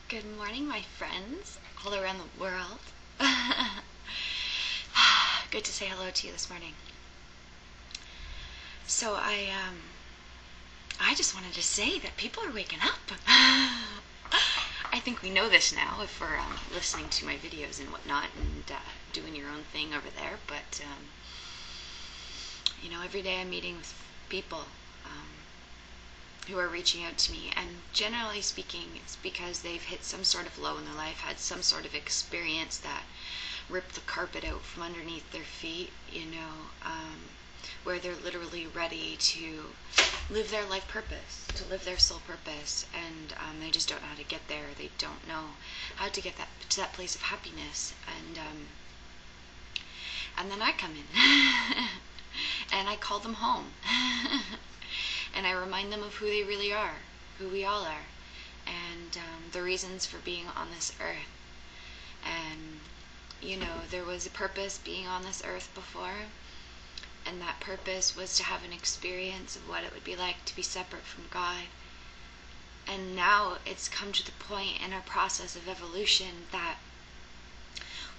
Good morning, my friends all around the world. Good to say hello to you this morning. So I just wanted to say that people are waking up. I think we know this now if we're listening to my videos and whatnot and doing your own thing over there. But every day I'm meeting with people who are reaching out to me, and generally speaking, it's because they've hit some sort of low in their life, had some sort of experience that ripped the carpet out from underneath their feet, where they're literally ready to live their life purpose, to live their soul purpose, and they just don't know how to get there. They don't know how to get to that place of happiness, and then I come in, and I call them home. And I remind them of who they really are, who we all are, and the reasons for being on this earth. And, there was a purpose being on this earth before, and that purpose was to have an experience of what it would be like to be separate from God. And now it's come to the point in our process of evolution that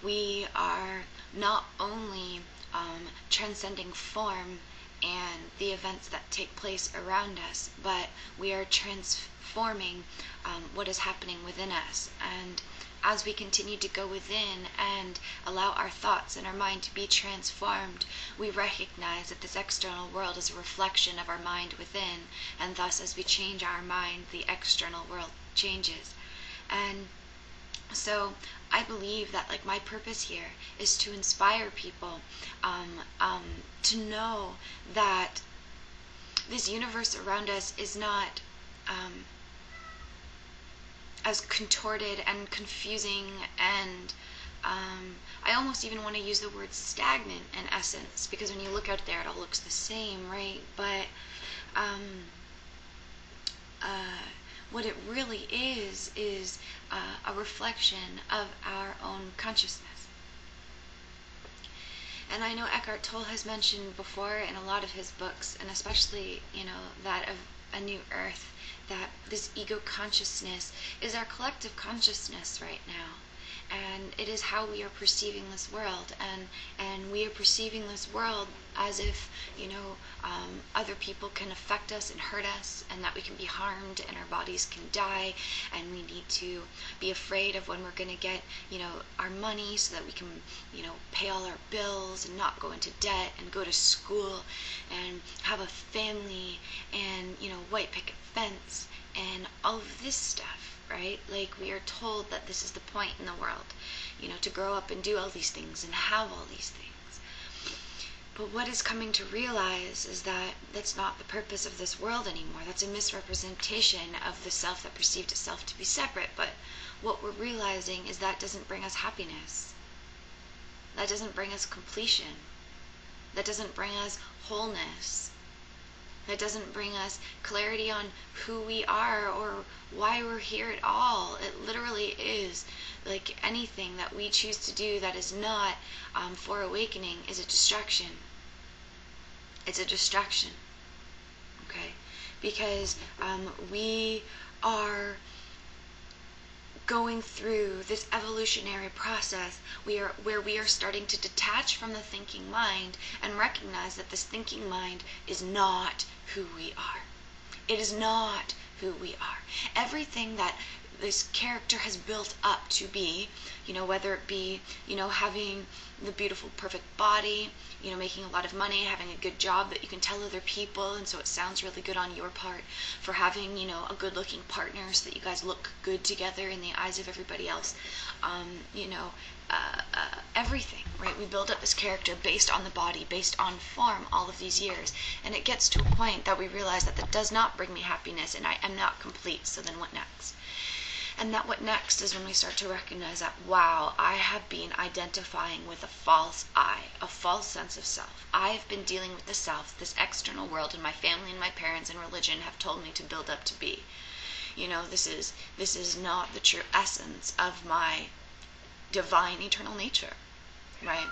we are not only transcending form and the events that take place around us, but we are transforming what is happening within us. And as we continue to go within and allow our thoughts and our mind to be transformed, we recognize that this external world is a reflection of our mind within, and thus as we change our mind, the external world changes. And so I believe that my purpose here is to inspire people to know that this universe around us is not as contorted and confusing, and I almost even want to use the word stagnant in essence, because when you look out there it all looks the same, right? But what it really is a reflection of our own consciousness. And I know Eckhart Tolle has mentioned before in a lot of his books, and especially, that of A New Earth, that this ego consciousness is our collective consciousness right now. And it is how we are perceiving this world, and we are perceiving this world as if other people can affect us and hurt us, and that we can be harmed and our bodies can die, and we need to be afraid of when we're going to get our money so that we can pay all our bills and not go into debt and go to school and have a family and white picket fence and all of this stuff, right? We are told that this is the point in the world, to grow up and do all these things and have all these things. But what is coming to realize is that that's not the purpose of this world anymore. That's a misrepresentation of the self that perceived itself to be separate. But what we're realizing is that doesn't bring us happiness. That doesn't bring us completion. That doesn't bring us wholeness. That doesn't bring us clarity on who we are or why we're here at all. It literally is anything that we choose to do that is not for awakening is a distraction. It's a distraction, okay? Because we are going through this evolutionary process where we are starting to detach from the thinking mind and recognize that this thinking mind is not who we are. It is not who we are. Everything that this character has built up to be, whether it be, having the beautiful, perfect body, making a lot of money, having a good job that you can tell other people, and so it sounds really good on your part, for having, a good-looking partner so that you guys look good together in the eyes of everybody else, everything, right? We build up this character based on the body, based on form, all of these years, and it gets to a point that we realize that does not bring me happiness, and I am not complete, so then what next? And that what next is when we start to recognize that, wow, I have been identifying with a false I, a false sense of self. I have been dealing with the self, this external world, and my family and my parents and religion have told me to build up to be. This is not the true essence of my divine eternal nature, right?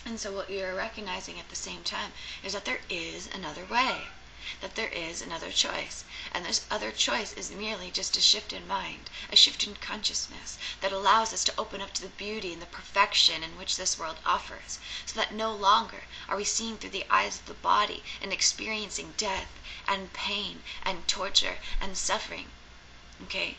And so what you're recognizing at the same time is that there is another way. that there is another choice. And this other choice is merely just a shift in mind, a shift in consciousness that allows us to open up to the beauty and the perfection in which this world offers, so that no longer are we seeing through the eyes of the body and experiencing death and pain and torture and suffering. Okay?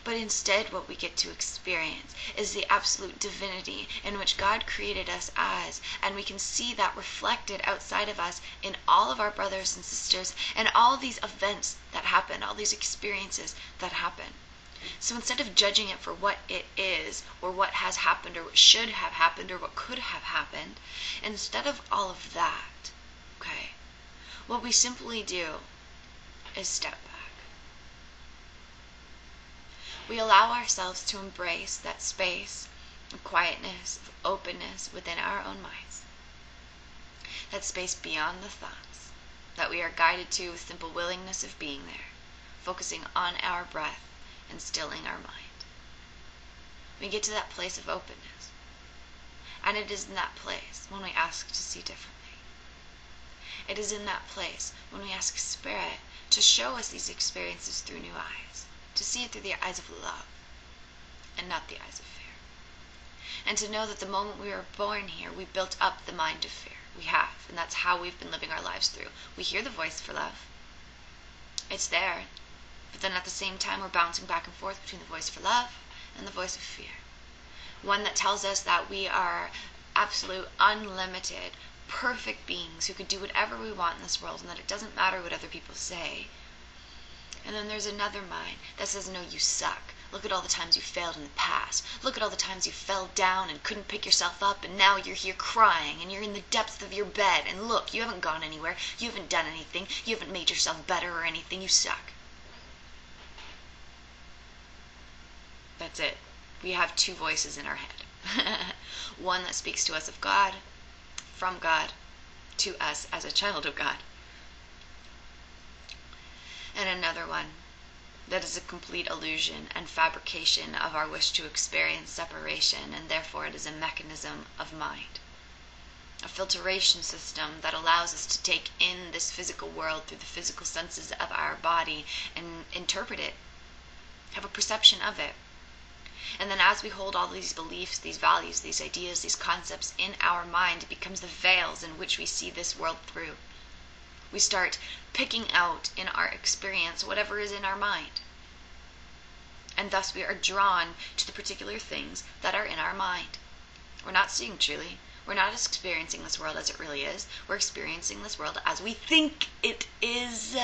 But instead what we get to experience is the absolute divinity in which God created us as, and we can see that reflected outside of us in all of our brothers and sisters and all these events that happen, all these experiences that happen. So instead of judging it for what it is, or what has happened, or what should have happened, or what could have happened, instead of all of that, okay, what we simply do is step back. We allow ourselves to embrace that space of quietness, of openness within our own minds. That space beyond the thoughts that we are guided to with simple willingness of being there, focusing on our breath and stilling our mind. We get to that place of openness. And it is in that place when we ask to see differently. It is in that place when we ask Spirit to show us these experiences through new eyes, to see it through the eyes of love and not the eyes of fear. And to know that the moment we were born here, we built up the mind of fear. We have, and that's how we've been living our lives through. We hear the voice for love. It's there. But then at the same time, we're bouncing back and forth between the voice for love and the voice of fear. One that tells us that we are absolute, unlimited, perfect beings who could do whatever we want in this world and that it doesn't matter what other people say. And then there's another mind that says, no, you suck. Look at all the times you failed in the past. Look at all the times you fell down and couldn't pick yourself up, and now you're here crying and you're in the depths of your bed. And look, you haven't gone anywhere. You haven't done anything. You haven't made yourself better or anything. You suck. That's it. We have two voices in our head. One that speaks to us of God, from God, to us as a child of God. And another one that is a complete illusion and fabrication of our wish to experience separation, and therefore it is a mechanism of mind. A filtration system that allows us to take in this physical world through the physical senses of our body and interpret it, have a perception of it. And then as we hold all these beliefs, these values, these ideas, these concepts in our mind, it becomes the veils in which we see this world through. We start picking out in our experience whatever is in our mind. And thus we are drawn to the particular things that are in our mind. We're not seeing truly. We're not experiencing this world as it really is. We're experiencing this world as we think it is.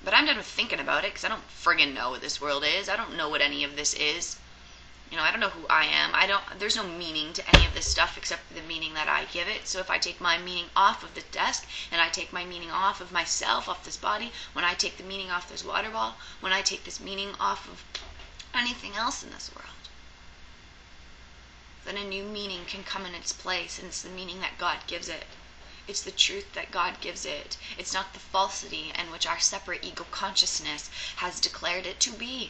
But I'm done with thinking about it because I don't friggin' know what this world is. I don't know what any of this is. I don't know who I am. There's no meaning to any of this stuff except for the meaning that I give it. So if I take my meaning off of the desk, and I take my meaning off of myself, off this body, when I take the meaning off this water ball, when I take this meaning off of anything else in this world, then a new meaning can come in its place, and it's the meaning that God gives it. It's the truth that God gives it. It's not the falsity in which our separate ego consciousness has declared it to be.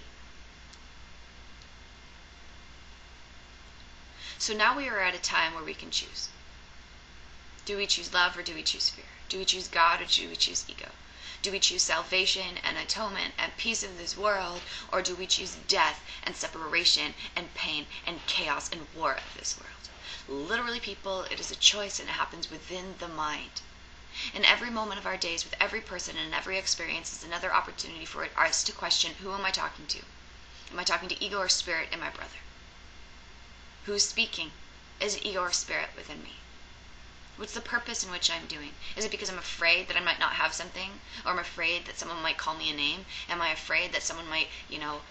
So now we are at a time where we can choose. Do we choose love or do we choose fear? Do we choose God or do we choose ego? Do we choose salvation and atonement and peace of this world, or do we choose death and separation and pain and chaos and war of this world? Literally, people, it is a choice, and it happens within the mind. In every moment of our days, with every person and every experience, is another opportunity for us to question, who am I talking to? Am I talking to ego or spirit in my brother? Who is speaking? Is it ego or spirit within me? What's the purpose in which I'm doing? Is it because I'm afraid that I might not have something? Or I'm afraid that someone might call me a name? Am I afraid that someone might,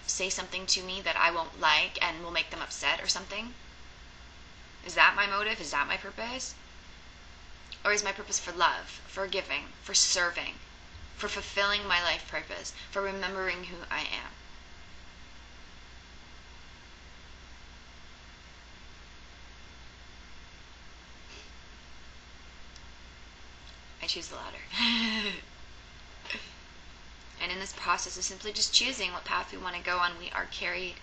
say something to me that I won't like and will make them upset or something? Is that my motive? Is that my purpose? Or is my purpose for love, for giving, for serving, for fulfilling my life purpose, for remembering who I am? I choose the latter. And in this process of simply just choosing what path we want to go on, we are carried.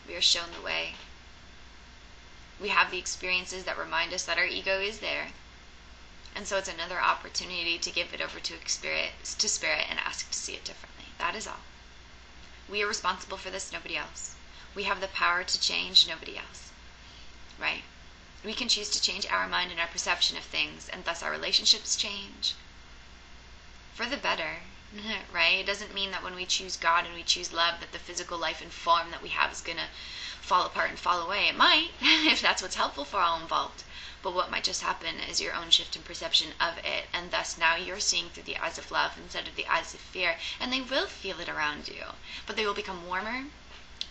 We are shown the way. We have the experiences that remind us that our ego is there. And so it's another opportunity to give it over to Spirit and ask to see it differently. That is all. We are responsible for this, nobody else. We have the power to change, nobody else. Right? We can choose to change our mind and our perception of things, and thus our relationships change for the better. Right? It doesn't mean that when we choose God and we choose love that the physical life and form that we have is going to fall apart and fall away. It might, if that's what's helpful for all involved. But what might just happen is your own shift in perception of it, and thus now you're seeing through the eyes of love instead of the eyes of fear, and they will feel it around you. But they will become warmer,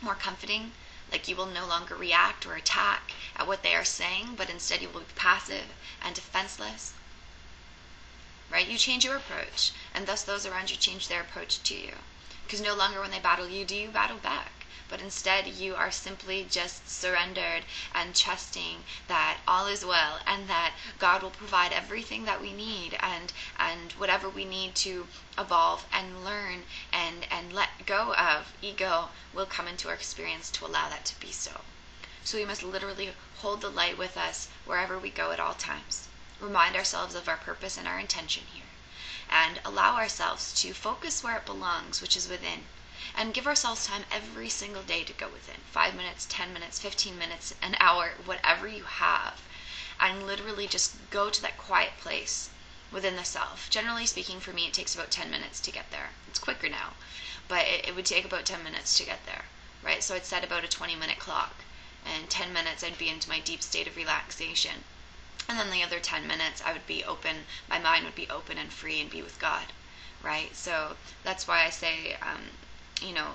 more comforting. Like, you will no longer react or attack at what they are saying, but instead you will be passive and defenseless. Right? You change your approach, and thus those around you change their approach to you. Because no longer when they battle you do you battle back, but instead you are simply just surrendered and trusting that all is well, and that God will provide everything that we need, and whatever we need to evolve and learn and let go of ego will come into our experience to allow that to be so. So we must literally hold the light with us wherever we go at all times. Remind ourselves of our purpose and our intention here, and allow ourselves to focus where it belongs, which is within, and give ourselves time every single day to go within. 5 minutes, 10 minutes, 15 minutes, an hour, whatever you have, and literally just go to that quiet place within the self. Generally speaking, for me, it takes about 10 minutes to get there. It's quicker now, but it would take about 10 minutes to get there, right? So I'd set about a 20-minute clock, and 10 minutes I'd be into my deep state of relaxation. And then the other 10 minutes I would be open, my mind would be open and free and be with God, right? So that's why I say,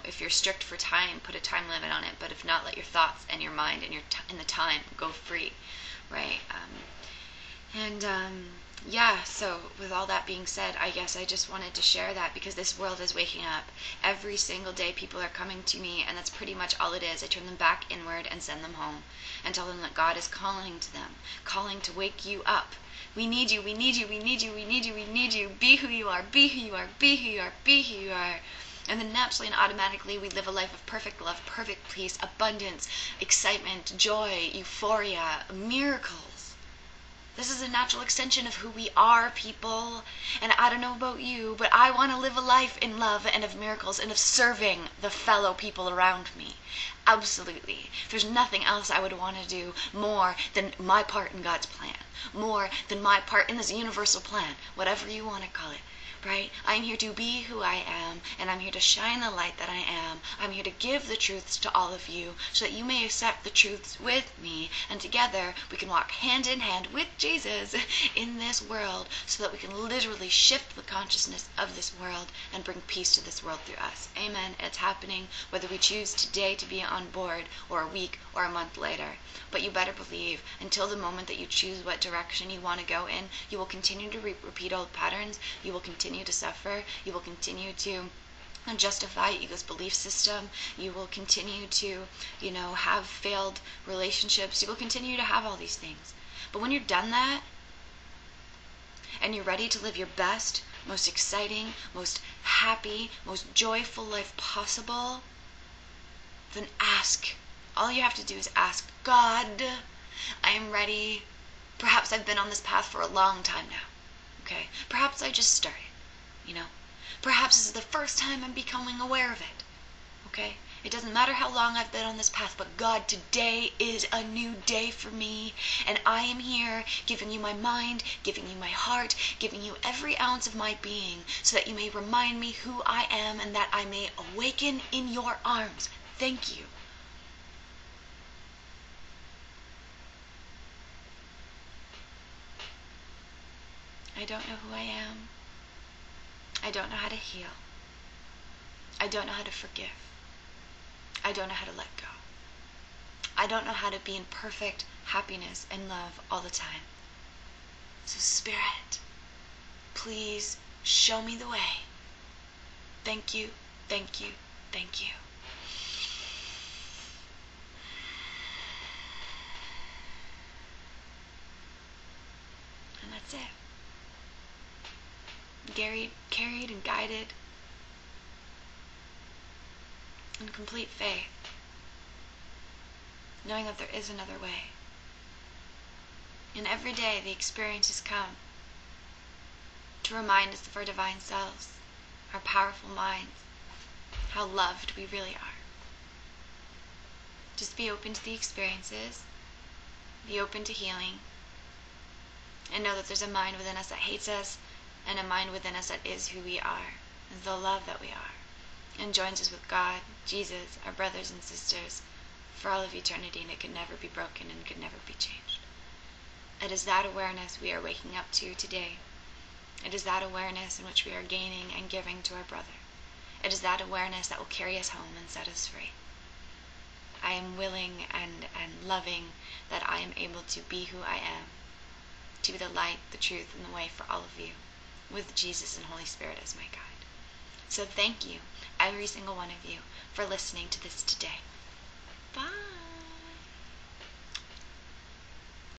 if you're strict for time, put a time limit on it. But if not, let your thoughts and your mind and the time go free, right? So with all that being said, I guess I just wanted to share that because this world is waking up. Every single day people are coming to me, and that's pretty much all it is. I turn them back inward and send them home and tell them that God is calling to them, calling to wake you up. We need you, we need you, we need you, we need you, we need you. Be who you are, be who you are, be who you are, be who you are. And then naturally and automatically we live a life of perfect love, perfect peace, abundance, excitement, joy, euphoria, miracles. This is a natural extension of who we are, people. And I don't know about you, but I want to live a life in love and of miracles and of serving the fellow people around me. Absolutely. There's nothing else I would want to do more than my part in God's plan. More than my part in this universal plan, whatever you want to call it. Right? I'm here to be who I am, and I'm here to shine the light that I am. I'm here to give the truths to all of you so that you may accept the truths with me, and together we can walk hand in hand with Jesus in this world so that we can literally shift the consciousness of this world and bring peace to this world through us. Amen. It's happening whether we choose today to be on board or a week or a month later. But you better believe, until the moment that you choose what direction you want to go in, you will continue to repeat old patterns. You will continue to suffer. You will continue to justify ego's belief system. You will continue to, have failed relationships. You will continue to have all these things. But when you're done that, and you're ready to live your best, most exciting, most happy, most joyful life possible, then ask. All you have to do is ask, God, I am ready. Perhaps I've been on this path for a long time now. Okay? Perhaps I just started. Perhaps this is the first time I'm becoming aware of it. Okay? It doesn't matter how long I've been on this path, but God, today is a new day for me. And I am here giving you my mind, giving you my heart, giving you every ounce of my being so that you may remind me who I am and that I may awaken in your arms. Thank you. I don't know who I am. I don't know how to heal. I don't know how to forgive. I don't know how to let go. I don't know how to be in perfect happiness and love all the time. So Spirit, please show me the way. Thank you, thank you, thank you. And that's it. Carried and guided in complete faith, knowing that there is another way. And every day the experiences come to remind us of our divine selves, our powerful minds, how loved we really are. Just be open to the experiences, be open to healing, and know that there's a mind within us that hates us and a mind within us that is who we are, is the love that we are, and joins us with God, Jesus, our brothers and sisters, for all of eternity, and it could never be broken and could never be changed. It is that awareness we are waking up to today. It is that awareness in which we are gaining and giving to our brother. It is that awareness that will carry us home and set us free. I am willing and loving that I am able to be who I am, to be the light, the truth, and the way for all of you, with Jesus and Holy Spirit as my guide. So thank you, every single one of you, for listening to this today. Bye.